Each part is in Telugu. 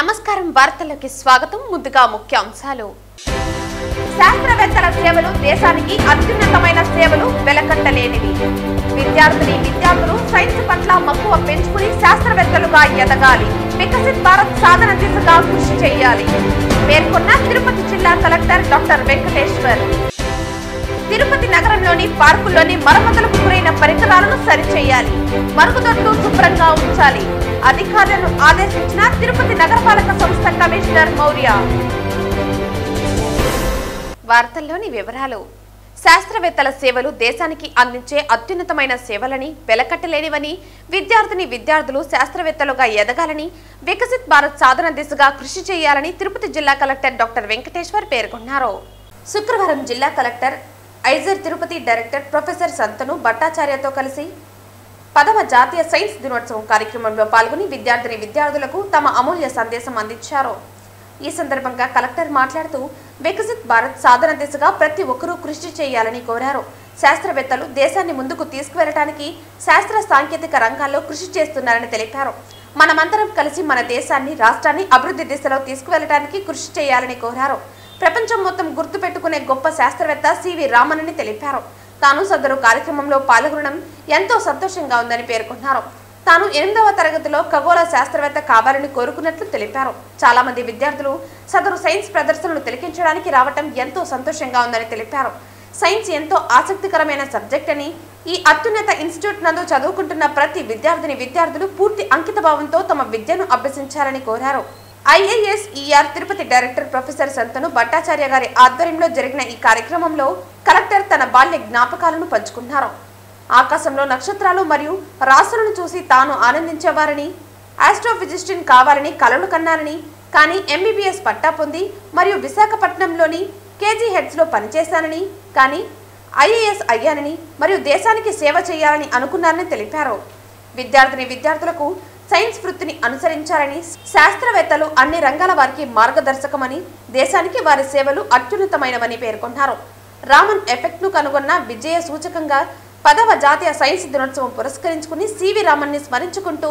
నమస్కారం వార్తలకు స్వాగతం ముందుగా ముఖ్యాంశాలు శాస్త్రవేత్తల సేవలు దేశానికి అత్యున్నతమైన సేవలు వెలకట్టలేనివి విద్యార్థులు సైన్స్ పట్ల మక్కువ పెంచుకుని శాస్త్రవేత్తలుగా ఎదగాలి వికసిత్ భారత్ సాధన దిశగా కృషి చేయాలి పేర్కొన్న తిరుపతి జిల్లా కలెక్టర్ డాక్టర్ వెంకటేశ్వర్ తిరుపతి నగరంలోని పార్కుల్లోని మరమ్మతులకు గురైన పరికరాలను సరిచేయాలి మరుగుదొడ్లు శుభ్రంగా ఉంచాలి అధికారులను ఆదేశించిన తిరుపతి నగరపాలక సంస్థ కమిషనర్ మౌర్య వార్తల్లోని వివరాలు శాస్త్రవేత్తల సేవలు దేశానికి అందించే అత్యున్నతమైన సేవలని వెలకట్టలేనివని విద్యార్థులు శాస్త్రవేత్తలుగా ఎదగాలని వికసిత్ భారత్ సాధన దిశగా కృషి చేయాలని తిరుపతి జిల్లా కలెక్టర్ డాక్టర్ వెంకటేశ్వర్ పేర్కొన్నారు శుక్రవారం జిల్లా collector IISER Tirupati director professor Santanu భట్టాచార్యతో కలిసి 10వ జాతీయ సైన్స్ దినోత్సవం కార్యక్రమంలో పాల్గొని విద్యార్థులకు తమ అమూల్య సందేశం అందించారు ఈ సందర్భంగా కలెక్టర్ మాట్లాడుతూ వికసిత్ భారత్ సాధన దిశగా ప్రతి ఒక్కరూ కృషి చేయాలని కోరారు శాస్త్రవేత్తలు దేశాన్ని ముందుకు తీసుకువెళ్లడానికి శాస్త్ర సాంకేతిక రంగాల్లో కృషి చేస్తున్నారని తెలిపారు మనమందరం కలిసి మన దేశాన్ని రాష్ట్రాన్ని అభివృద్ధి దిశలో తీసుకువెళ్లడానికి కృషి చేయాలని కోరారు ప్రపంచం మొత్తం గుర్తుపెట్టుకునే గొప్ప శాస్త్రవేత్త సివి రామన్ అని తెలిపారు తాను సదరు కార్యక్రమంలో పాల్గొనడం ఎంతో సంతోషంగా ఉందని పేర్కొన్నారు తాను 8వ తరగతిలో ఖగోళ శాస్త్రవేత్త కావాలని కోరుకున్నట్లు తెలిపారు చాలా మంది విద్యార్థులు సదరు సైన్స్ ప్రదర్శనలు తిలకించడానికి రావటం ఎంతో సంతోషంగా ఉందని తెలిపారు సైన్స్ ఎంతో ఆసక్తికరమైన సబ్జెక్ట్ అని ఈ అత్యున్నత ఇన్స్టిట్యూట్ నందు చదువుకుంటున్న ప్రతి విద్యార్థులు పూర్తి అంకితభావంతో తమ విద్యను అభ్యసించాలని కోరారు IISER Tirupati director professor Santanu Bhattacharya గారి ఆధ్వర్యంలో జరిగిన ఈ కార్యక్రమంలో కలెక్టర్ తన బాల్య జ్ఞాపకాలను పంచుకున్నారు ఆకాశంలో నక్షత్రాలు మరియు రాసులను చూసి తాను ఆనందించేవారని ఆస్ట్రోఫిజిస్టిన్ కావాలని కలలు కన్నారని కానీ ఎంబీబీఎస్ పట్టా పొంది మరియు విశాఖపట్నంలోని కేజీహెడ్స్ లో పనిచేశానని కానీ ఐఏఎస్ అయ్యానని మరియు దేశానికి సేవ చేయాలని అనుకున్నారని తెలిపారు విద్యార్థులకు సైన్స్ వృత్తిని అనుసరించాలని శాస్త్రవేత్తలు అన్ని రంగాల వారికి మార్గదర్శకమని దేశానికి వారి సేవలు అత్యున్నతమైనవని పేర్కొన్నారు రామన్ ఎఫెక్ట్ ను కనుగొన్న విజయ సూచకంగా 10వ జాతీయ సైన్స్ దినోత్సవం పురస్కరించుకుని సివి రామన్ ని స్మరించుకుంటూ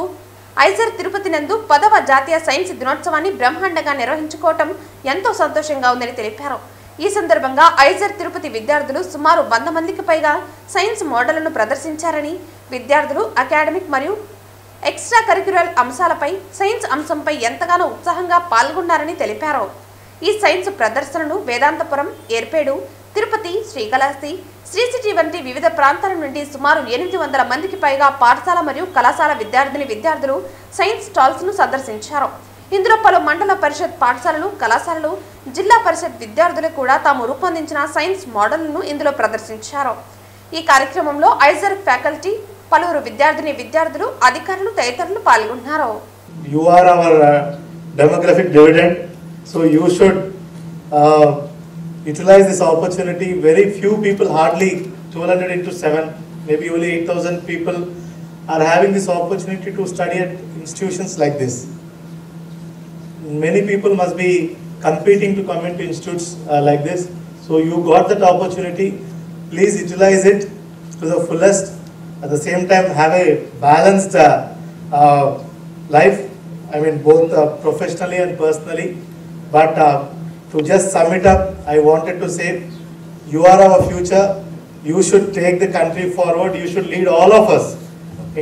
ఐజర్ తిరుపతి నందు 10వ జాతీయ సైన్స్ దినోత్సవాన్ని బ్రహ్మాండంగా నిర్వహించుకోవటం ఎంతో సంతోషంగా ఉందని తెలిపారు ఈ సందర్భంగా ఐజర్ తిరుపతి విద్యార్థులు సుమారు 100 మందికి పైగా సైన్స్ మోడళ్లను ప్రదర్శించారని విద్యార్థులు అకాడమిక్ మరియు ఎక్స్ట్రా కరిక్యులర్ అంశాలపై సైన్స్ అంశంపై ఎంతగానో ఉత్సాహంగా పాల్గొన్నారని తెలిపారు ఈ సైన్స్ ప్రదర్శనను వేదాంతపురం ఏర్పేడు తిరుపతి శ్రీకాళహస్తి శ్రీ సిటీ వంటి వివిధ ప్రాంతాల నుండి సుమారు 800 మందికి పైగా పాఠశాల మరియు కళాశాల విద్యార్థులు సైన్స్ స్టాల్స్ ను సందర్శించారు ఇందులో పలు మండల పరిషత్ పాఠశాలలు కళాశాలలు జిల్లా పరిషత్ విద్యార్థులు కూడా తాము రూపొందించిన సైన్స్ మోడళ్లను ఇందులో ప్రదర్శించారు ఈ కార్యక్రమంలో ఐజర్ ఫ్యాకల్టీ పలువురు విద్యార్థులు అధికారులు తదితరులు పాల్గొన్నారు You are our demographic dividend, so you should utilize this opportunity. Very few people, hardly 200 into 7, maybe only 8,000 people are having this opportunity to study at institutions like this. Many people must be competing to come into institutes like this, so you got that opportunity. Please utilize it to the fullest. At the same time, have a balanced life, I mean both professionally and personally. But to just sum it up, I wanted to say, you are our future. You should take the country forward. You should lead all of us,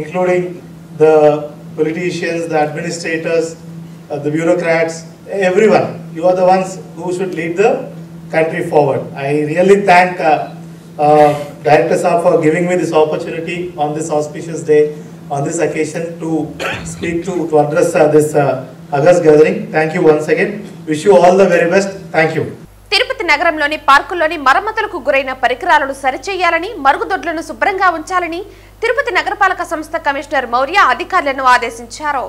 including the politicians, the administrators, the bureaucrats, everyone. You are the ones who should lead the country forward. I really thank Director Sir for giving me this opportunity on this auspicious day, on this occasion to speak to address this August gathering. Thank you once again. Wish you all the very best. Thank you. Tirupati నగరంలోని పార్కుల్లోని మరమ్మతులకు గురైన పరికరాలను సరిచేయాలని మరుగుదొడ్లను శుభ్రంగా ఉంచాలని తిరుపతి నగరపాలక సంస్థ కమిషనర్ మౌర్య అధికారులను ఆదేశించారు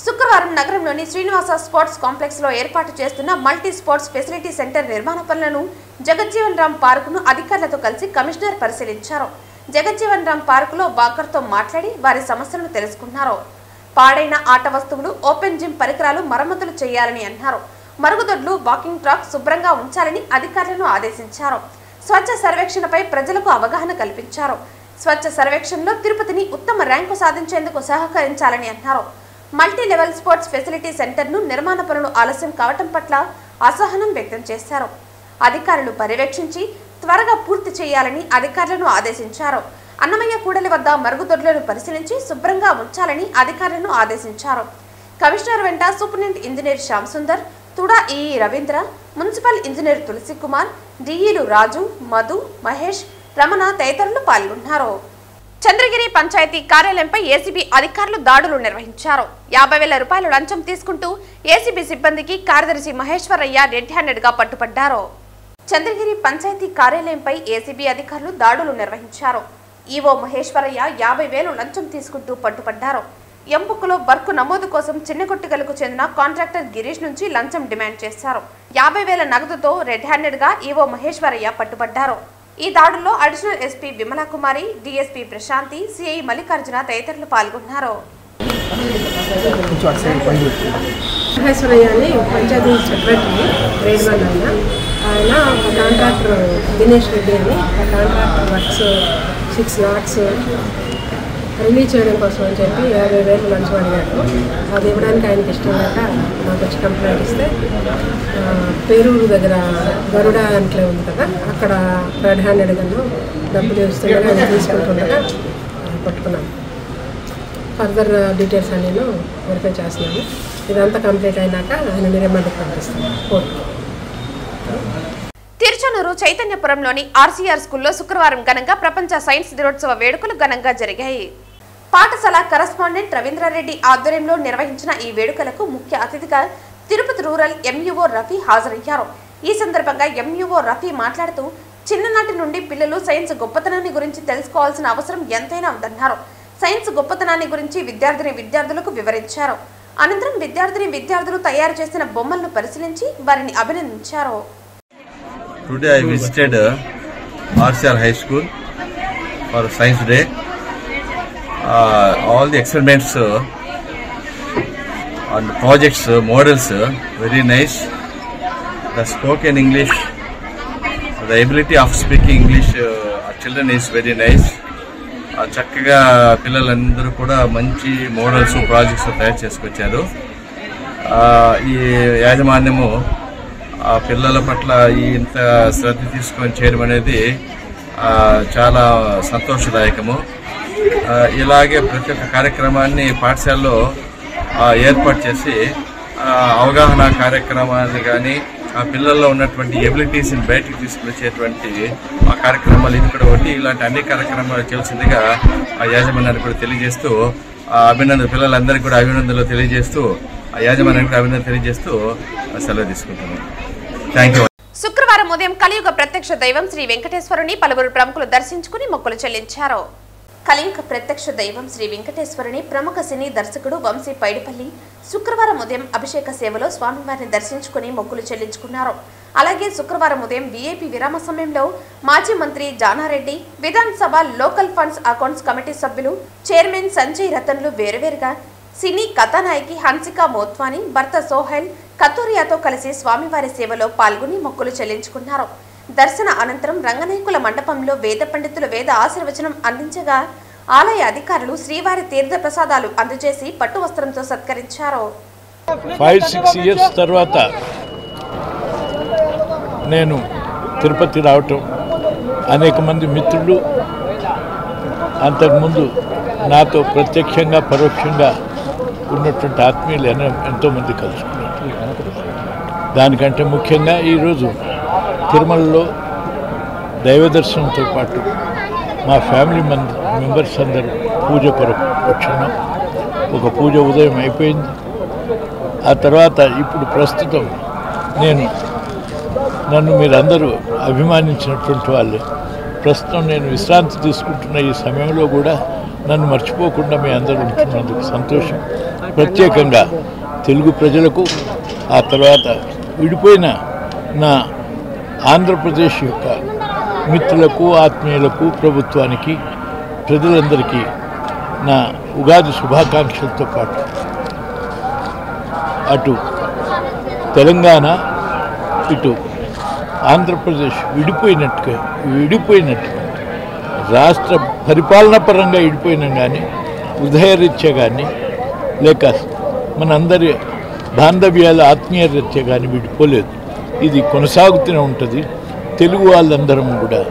శుక్రవారం నగరంలోని శ్రీనివాస స్పోర్ట్స్ కాంప్లెక్స్ లో ఏర్పాటు చేస్తున్న మల్టీ స్పోర్ట్స్ ఫెసిలిటీ సెంటర్ నిర్మాణ పనులను జగజ్జీవన్ రామ్ పార్కును అధికారులతో కలిసి కమిషనర్ పరిశీలించారు జగజ్జీవన్ రామ్ పార్కులో వాకర్తో మాట్లాడి వారి సమస్యలను తెలుసుకున్నారు పాడైన ఆట వస్తువులు ఓపెన్ జిమ్ పరికరాలు మరమ్మతులు చేయాలని అన్నారు మరుగుదొడ్లు వాకింగ్ ట్రాక్ శుభ్రంగా ఉంచాలని అధికారులను ఆదేశించారు స్వచ్ఛ సర్వేక్షణపై ప్రజలకు అవగాహన కల్పించారు స్వచ్ఛ సర్వేక్షణలో తిరుపతిని ఉత్తమ ర్యాంకు సాధించేందుకు సహకరించాలని అన్నారు మల్టీ లెవెల్ స్పోర్ట్స్ ఫెసిలిటీ సెంటర్ను నిర్మాణ పనులు ఆలస్యం కావటం పట్ల అసహనం వ్యక్తం చేశారు. అధికారులు పర్యవేక్షించి త్వరగా పూర్తి చేయాలని అధికారులను ఆదేశించారు. అన్నమయ్య కూడలి వద్ద మరుగుదొడ్లను పరిశీలించి శుభ్రంగా ఉంచాలని అధికారులను ఆదేశించారు. కమిషనర్ వెంట superintendent engineer Shyam Sundar, TUDA EE Ravindra, municipal engineer Tulasi Kumar, డిఈలు రాజు, మధు, మహేష్, రమణ తదితరులు పాల్గొన్నారు. చంద్రగిరి పంచాయతీ కార్యాలయంపై ఏసీబీ అధికారులు దాడులు నిర్వహించారు. 50,000 రూపాయలు లంచం తీసుకుంటూ ఏసీబీ సిబ్బందికి కార్యదర్శి మహేశ్వరయ్య రెడ్ హ్యాండెడ్ గా పట్టుబడ్డారు. చంద్రగిరి పంచాయతీ కార్యాలయంపై ఏసీబీ అధికారులు దాడులు నిర్వహించారు. ఈవో మహేశ్వరయ్య 50,000 లంచం తీసుకుంటూ పట్టుబడ్డారు. ఎంపుకులో వర్క్ నమోదు కోసం చిన్నకొట్టిగలకు చెందిన కాంట్రాక్టర్ గిరీష్ నుంచి లంచం డిమాండ్ చేశారు. 50,000 నగదుతో రెడ్ హ్యాండెడ్ గా ఈవో మహేశ్వరయ్య పట్టుబడ్డారు. ఈ దాడుల్లో అడిషనల్ ఎస్పీ విమలా కుమారి, డీఎస్పీ ప్రశాంతి, సిఐ మల్లికార్జున తదితరులు పాల్గొన్నారు. మహేశ్వరయ్య అని పంచాయతీ సెక్రటరీ గ్రేడ్ 1 ఆయన ఒక కాంట్రాక్టర్ దినేష్ రెడ్డి అని ఆ కాంట్రాక్టర్ వర్క్స్ 6 లాట్స్ రిలీజ్ చేయడం కోసం అని చెప్పి 50,000 లంచం అడిగారు. అది ఇవ్వడానికి ఆయనకి ఇష్టం లేక నాకు వచ్చి కంప్లైంట్ ఇస్తే పేరూరు దగ్గర గరుడ అంట్లే ఉంది కదా, అక్కడ రెడ్ హ్యాండెడ్గాను డబ్బులు ఇస్తుండగా అది తీసుకుంటుండగా పట్టుకున్నాను. ఫర్దర్ డీటెయిల్స్ అని నేను వెరిఫై చేస్తున్నాను. ఇదంతా కంప్లీట్ అయినాక ఆయన రిమాండ్కి పంపిస్తాను కోర్టు. తిరుచనూరు చైతన్యపురంలోని ఆర్సీఆర్ స్కూల్లో శుక్రవారం ఘనంగా ప్రపంచ సైన్స్ దినోత్సవ వేడుకలు ఘనంగా జరిగాయి. పాఠశాల కరస్పాండెంట్ రవీంద్రారెడ్డి ఆధ్వర్యంలో నిర్వహించిన ఈ వేడుకలకు ముఖ్య అతిథిగా తిరుపతి రూరల్ ఎంఈఓ రఫీ హాజరయ్యారు. ఈ సందర్భంగా ఎంఈఓ రఫీ మాట్లాడుతూ చిన్ననాటి నుండి పిల్లలు సైన్స్ గొప్పతనాన్ని గురించి తెలుసుకోవాల్సిన అవసరం ఎంతైనా ఉందన్నారు. సైన్స్ గొప్పతనాన్ని గురించి విద్యార్థులకు వివరించారు. అనంతరం విద్యార్థులు తయారు చేసిన బొమ్మలను పరిశీలించి వారిని అభినందించారు. Today I visited RCR High School for Science Day. All the experiments and projects, models, very nice. The spoken English, the ability of speaking English children is very nice. చక్కగా పిల్లలందరూ కూడా మంచి మోడల్స్, ప్రాజెక్ట్స్ తయారు చేసుకొచ్చారు. ఈ యాజమాన్యము ఆ పిల్లల పట్ల ఇంత శ్రద్ధ తీసుకొని చేయడం అనేది చాలా సంతోషదాయకము. ఇలాగే ప్రతి ఒక్క కార్యక్రమాన్ని పాఠశాలలో ఏర్పాటు చేసి అవగాహన కార్యక్రమాన్ని కానీ ఆ పిల్లల్లో ఉన్నటువంటి ఎబిలిటీస్ని బయటకు తీసుకొచ్చేటువంటి ఆ కార్యక్రమాలు ఇది కూడా ఒకటి. ఇలాంటి అన్ని కార్యక్రమాలు చేయాల్సిందిగా ఆ యాజమాన్యాన్ని కూడా తెలియజేస్తూ పిల్లలందరికీ కూడా అభినందనలు తెలియజేస్తూ ఆ యాజమాన్యానికి అభినందనలు తెలియజేస్తూ సెలవు తీసుకుంటున్నాను. Thank you. శుక్రవారం ఉదయం కలియుగ ప్రత్యక్ష దైవం శ్రీ వెంకటేశ్వరుని పలువురు ప్రముఖులు దర్శించుకుని మొక్కులు చెల్లించారు. కలియుగ ప్రత్యక్ష దైవం శ్రీ వెంకటేశ్వరుని ప్రముఖ సినీ దర్శకుడు వంశీ పైడిపల్లి శుక్రవారం ఉదయం అభిషేక సేవలో స్వామివారిని దర్శించుకుని మొక్కులు చెల్లించుకున్నారు. అలాగే శుక్రవారం ఉదయం వీఐపీ విరామ సమయంలో మాజీ మంత్రి జానారెడ్డి, విధానసభ లోకల్ ఫండ్స్ అకౌంట్స్ కమిటీ సభ్యులు చైర్మన్ సంజయ్ రతన్లు వేరువేరుగా సినీ కథానాయకి హన్సికా మోత్వాని, భర్త సోహెల్ కతూరియాతో కలిసి స్వామివారి సేవలో పాల్గొని మొక్కులు చెల్లించుకున్నారు. దర్శన అనంతరం రంగనాయకుల మండపంలో వేద పండితులు వేద ఆశీర్వచనం అందించగా ఆలయ అధికారులు శ్రీవారి తీర్థ ప్రసాదాలు అందజేసి పట్టు వస్త్రంతో సత్కరించారు. 5-6 ఇయర్స్ తర్వాత నేను తిరుపతి రావటం, అనేక మంది మిత్రులు అంతకుముందు నాతో ప్రత్యక్షంగా పరోక్షంగా ఉన్నటువంటి ఆత్మీయులు ఎంతోమంది కలుసుకున్నారు. దానికంటే ముఖ్యంగా ఈరోజు తిరుమలలో దైవ దర్శనంతో పాటు మా ఫ్యామిలీ మెంబర్స్ అందరూ పూజ కొరకు వచ్చున్నాం. ఒక పూజ ఉదయం అయిపోయింది. ఆ తర్వాత ఇప్పుడు ప్రస్తుతం నన్ను మీరందరూ అభిమానించినటువంటి వాళ్ళే. ప్రస్తుతం నేను విశ్రాంతి తీసుకుంటున్న ఈ సమయంలో కూడా నన్ను మర్చిపోకుండా మీ అందరూ ఉంటున్నందుకు సంతోషం. ప్రత్యేకంగా తెలుగు ప్రజలకు, ఆ తర్వాత విడిపోయిన నా ఆంధ్రప్రదేశ్ యొక్క మిత్రులకు, ఆత్మీయులకు, ప్రభుత్వానికి, ప్రజలందరికీ నా ఉగాది శుభాకాంక్షలతో పాటు అటు తెలంగాణ ఇటు ఆంధ్రప్రదేశ్ విడిపోయినట్టుగా రాష్ట్ర పరిపాలన పరంగా విడిపోయినా కానీ, ఉదయరీత్యా కానీ లేక మనందరి బాంధవ్యాల ఆత్మీయత కానీ విడిపోలేదు. ఇది కొనసాగుతూనే ఉంటుంది. తెలుగు వాళ్ళందరం కూడా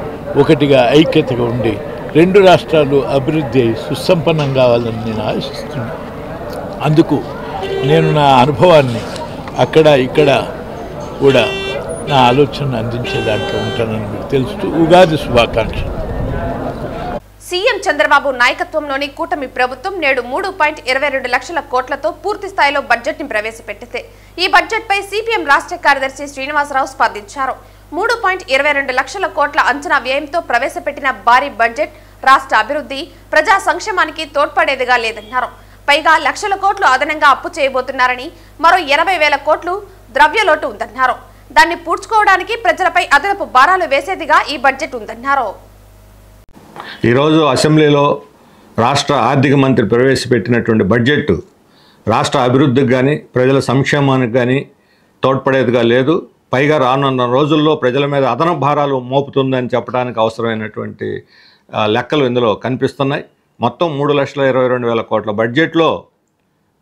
ఒకటిగా ఐక్యతగా ఉండి 2 రాష్ట్రాలు అభివృద్ధి అయి సుసంపన్నం కావాలని నేను ఆశిస్తున్నాను. అందుకు నేను నా అనుభవాన్ని అక్కడ ఇక్కడ కూడా నా ఆలోచన అందించే దాంట్లో ఉంటానని మీకు తెలుస్తూ ఉగాది శుభాకాంక్షలు. సీఎం చంద్రబాబు నాయకత్వంలోని కూటమి ప్రభుత్వం నేడు 3.22 లక్షల కోట్లతో పూర్తి స్థాయిలో బడ్జెట్ ని ప్రవేశపెట్టింది. ఈ బడ్జెట్ పై సిపిఎం రాష్ట్ర కార్యదర్శి శ్రీనివాసరావు స్పందించారు. 3.22 లక్షల కోట్ల అంచనా వ్యయంతో ప్రవేశపెట్టిన భారీ బడ్జెట్ రాష్ట్ర అభివృద్ధి, ప్రజా సంక్షేమానికి తోడ్పడేదిగా లేదన్నారు. పైగా లక్షల కోట్లు అదనంగా అప్పు చేయబోతున్నారని, మరో 80,000 కోట్లు ద్రవ్యలోటు ఉందన్నారు. దాన్ని పూడ్చుకోవడానికి ప్రజలపై అదనపు భారాలు వేసేదిగా ఈ బడ్జెట్ ఉందన్నారు. ఈరోజు అసెంబ్లీలో రాష్ట్ర ఆర్థిక మంత్రి ప్రవేశపెట్టినటువంటి బడ్జెట్ రాష్ట్ర అభివృద్ధికి కానీ ప్రజల సంక్షేమానికి కానీ తోడ్పడేదిగా లేదు. పైగా రానున్న రోజుల్లో ప్రజల మీద అదనపు భారాలు మోపుతుందని చెప్పడానికి అవసరమైనటువంటి లెక్కలు ఇందులో కనిపిస్తున్నాయి. మొత్తం 3,22,000 కోట్ల బడ్జెట్లో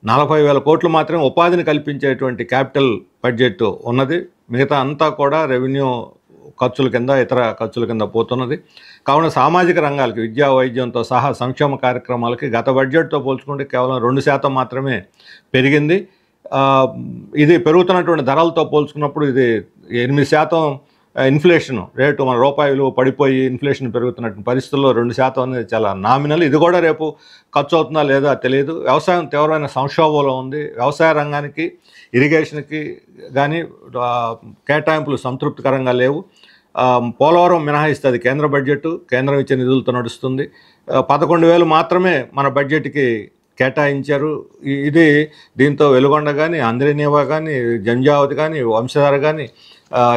40,000 కోట్లు మాత్రమే ఉపాధిని కల్పించేటువంటి క్యాపిటల్ బడ్జెట్ ఉన్నది. మిగతా అంతా కూడా రెవెన్యూ ఖర్చుల కింద, ఇతర ఖర్చుల కింద పోతున్నది. కావున సామాజిక రంగాలకి, విద్యా వైద్యంతో సహా సంక్షేమ కార్యక్రమాలకి గత బడ్జెట్తో పోల్చుకుంటే కేవలం 2% మాత్రమే పెరిగింది. ఇది పెరుగుతున్నటువంటి ధరలతో పోల్చుకున్నప్పుడు ఇది 8% ఇన్ఫ్లేషన్ రేటు, మన రూపాయలు పడిపోయి ఇన్ఫ్లేషన్ పెరుగుతున్నటువంటి పరిస్థితుల్లో 2% అనేది చాలా నామినల్. ఇది కూడా రేపు ఖర్చు అవుతుందా లేదా తెలియదు. వ్యవసాయం తీవ్రమైన సంక్షోభంలో ఉంది. వ్యవసాయ రంగానికి, ఇరిగేషన్కి కానీ కేటాయింపులు సంతృప్తికరంగా లేవు. పోలవరం మినహాయిస్తుంది కేంద్ర బడ్జెట్, కేంద్రం ఇచ్చే నిధులతో నడుస్తుంది. 11,000 మాత్రమే మన బడ్జెట్కి కేటాయించారు. ఇది దీంతో వెలుగొండ కానీ, ఆంధ్రనీవా కానీ, జంజావతి కానీ, వంశధార కానీ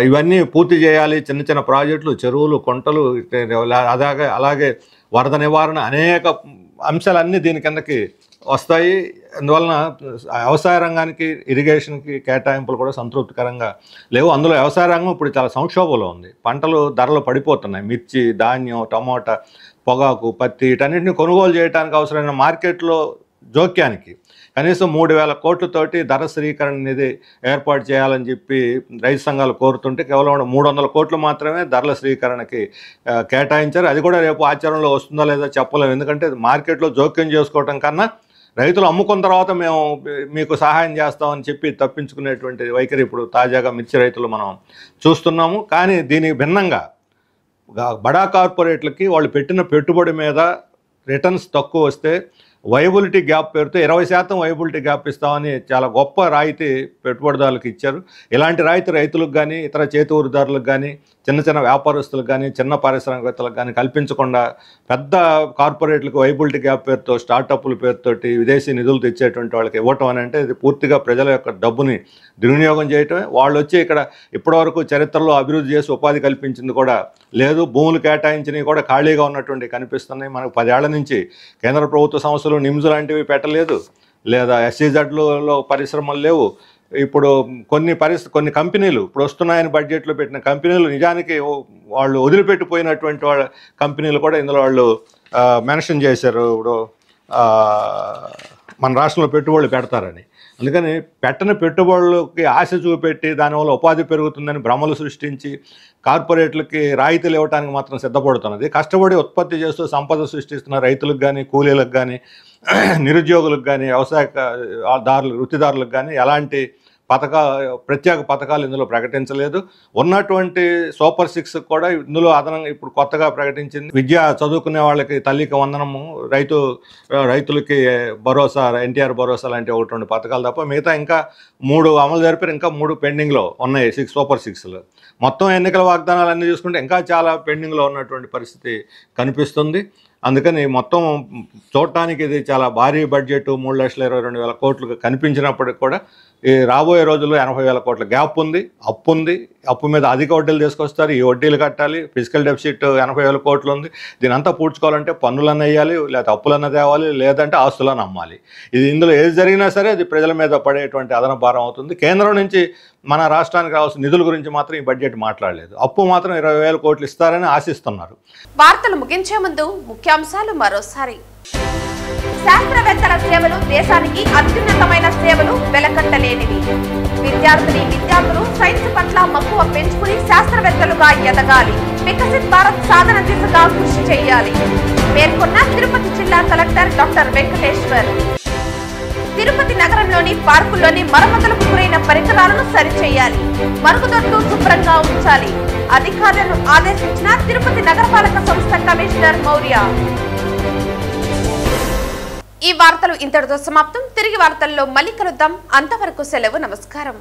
ఇవన్నీ పూర్తి చేయాలి. చిన్న చిన్న ప్రాజెక్టులు, చెరువులు, కొంటలు, అలాగే వరద నివారణ, అనేక అంశాలన్నీ దీని కిందకి వస్తాయి. అందువలన వ్యవసాయ రంగానికి, ఇరిగేషన్కి కేటాయింపులు కూడా సంతృప్తికరంగా లేవు. అందులో వ్యవసాయ రంగం ఇప్పుడు చాలా సంక్షోభంలో ఉంది. పంటలు ధరలు పడిపోతున్నాయి. మిర్చి, ధాన్యం, టమోటా, పొగాకు, పత్తి వీటన్నిటిని కొనుగోలు చేయడానికి అవసరమైన మార్కెట్లో జోక్యానికి కనీసం 3,000 కోట్లతోటి ధర స్థిరీకరణ అనేది ఏర్పాటు చేయాలని చెప్పి రైతు సంఘాలు కోరుతుంటే కేవలం 300 కోట్లు మాత్రమే ధరల స్థిరీకరణకి కేటాయించారు. అది కూడా రేపు ఆచరణలో వస్తుందా లేదా చెప్పలేము. ఎందుకంటే మార్కెట్లో జోక్యం చేసుకోవటం కన్నా రైతులు అమ్ముకున్న తర్వాత మేము మీకు సహాయం చేస్తామని చెప్పి తప్పించుకునేటువంటి వైఖరి ఇప్పుడు తాజాగా మిర్చి రైతులు మనం చూస్తున్నాము. కానీ దీనికి భిన్నంగా బడా కార్పొరేట్లకి వాళ్ళు పెట్టిన పెట్టుబడి మీద రిటర్న్స్ తక్కువ వస్తే వైబిలిటీ గ్యాప్ పేరుతో 20% వైబిలిటీ గ్యాప్ ఇస్తామని చాలా గొప్ప రాయితీ పెట్టుబడిదారులకు ఇచ్చారు. ఇలాంటి రాయితీ రైతులకు కానీ, ఇతర చేతి వృత్తిదారులకు కానీ, చిన్న చిన్న వ్యాపారస్తులకు కానీ, చిన్న పారిశ్రామికవేత్తలకు కానీ కల్పించకుండా పెద్ద కార్పొరేట్లకు వైబిలిటీ గ్యాప్ పేరుతో, స్టార్టప్ల పేరుతోటి విదేశీ నిధులు తెచ్చేటువంటి వాళ్ళకి ఇవ్వటం అని అంటే ఇది పూర్తిగా ప్రజల యొక్క డబ్బుని దుర్వినియోగం చేయటమే. వాళ్ళు వచ్చి ఇక్కడ ఇప్పటివరకు చరిత్రలో అభివృద్ధి చేసి ఉపాధి కల్పించింది కూడా లేదు. భూములు కేటాయించినవి కూడా ఖాళీగా ఉన్నటువంటి కనిపిస్తున్నాయి. మనకు 10 ఏళ్ల నుంచి కేంద్ర ప్రభుత్వ సంస్థలు నిమ్స్ లాంటివి పెట్టలేదు, లేదా SEZలో పరిశ్రమలు లేవు. ఇప్పుడు కొన్ని కంపెనీలు ఇప్పుడు వస్తున్నాయని బడ్జెట్లో పెట్టిన కంపెనీలు నిజానికి వాళ్ళు వదిలిపెట్టిపోయినటువంటి వాళ్ళ కంపెనీలు కూడా ఇందులో వాళ్ళు మెన్షన్ చేశారు. ఇప్పుడు మన రాష్ట్రంలో పెట్టుబడులు పెడతారని. అందుకని పెట్టని పెట్టుబడులకి ఆశ చూపెట్టి దానివల్ల ఉపాధి పెరుగుతుందని భ్రమలు సృష్టించి కార్పొరేట్లకి రాయితీలు ఇవ్వడానికి మాత్రం సిద్ధపడుతున్నది. కష్టపడి ఉత్పత్తి చేస్తూ సంపద సృష్టిస్తున్న రైతులకు కానీ, కూలీలకు కానీ, నిరుద్యోగులకు కానీ, వృత్తిదారులకు కానీ ఎలాంటి ప్రత్యేక పథకాలు ఇందులో ప్రకటించలేదు. ఉన్నటువంటి సూపర్ 6 కూడా ఇందులో అదనంగా ఇప్పుడు కొత్తగా ప్రకటించింది. విద్య చదువుకునే వాళ్ళకి తల్లికి వందనము, రైతులకి భరోసా, NTR భరోసా లాంటి 1-2 పథకాలు తప్ప మిగతా ఇంకా 3 అమలు జరిపారు. ఇంకా 3 పెండింగ్లో ఉన్నాయి సూపర్ 6లో. మొత్తం ఎన్నికల వాగ్దానాలన్నీ చూసుకుంటే ఇంకా చాలా పెండింగ్లో ఉన్నటువంటి పరిస్థితి కనిపిస్తుంది. అందుకని మొత్తం చూడటానికి ఇది చాలా భారీ బడ్జెట్ 3,22,000 కోట్లు కనిపించినప్పటికి కూడా ఈ రాబోయే రోజుల్లో 80,000 కోట్ల గ్యాప్ ఉంది, అప్పు ఉంది. అప్పు మీద అధిక వడ్డీలు తీసుకొస్తారు, ఈ వడ్డీలు కట్టాలి. ఫిజికల్ డెఫిసిట్ 80,000 కోట్లు ఉంది. దీని అంతా పూడ్చుకోవాలంటే పన్నులన్న వేయాలి, లేదా అప్పులన్న తేవాలి, లేదంటే ఆస్తులను అమ్మాలి. ఇందులో ఏది జరిగినా సరే అది ప్రజల మీద పడేటువంటి అదన భారం అవుతుంది. కేంద్రం నుంచి మన రాష్ట్రానికి రావాల్సిన నిధుల గురించి మాత్రం ఈ బడ్జెట్ మాట్లాడలేదు. అప్పు మాత్రం 20,000 కోట్లు ఇస్తారని ఆశిస్తున్నారు. వార్తలు ముగించే ముందు ముఖ్యాంశాలు మరోసారి. శాస్త్రవేత్తల సేవలు దేశానికి అత్యున్నతమైన సేవలు, వెలకట్టలేనివి. విద్యార్థులు సైన్స్ పట్ల మక్కువ పెంచుకుని శాస్త్రవేత్తలుగా ఎదగాలి. వికసిత్ భారత్ సాధన దిశగా కృషి చేయాలి పేర్కొన్న తిరుపతి జిల్లా కలెక్టర్ డాక్టర్ వెంకటేశ్వర్. తిరుపతి నగరంలోని పార్కుల్లోని మరమ్మతులకు గురైన పరికరాలను సరిచేయాలి. మరుగుదొడ్లు శుభ్రంగా ఉంచాలి. అధికారులను ఆదేశించిన తిరుపతి నగరపాలక సంస్థ కమిషనర్ మౌర్య. ఈ వార్తలు ఇంతటితో సమాప్తం. తిరిగి వార్తల్లో మళ్ళీ కలుద్దాం. అంతవరకు సెలవు. నమస్కారం.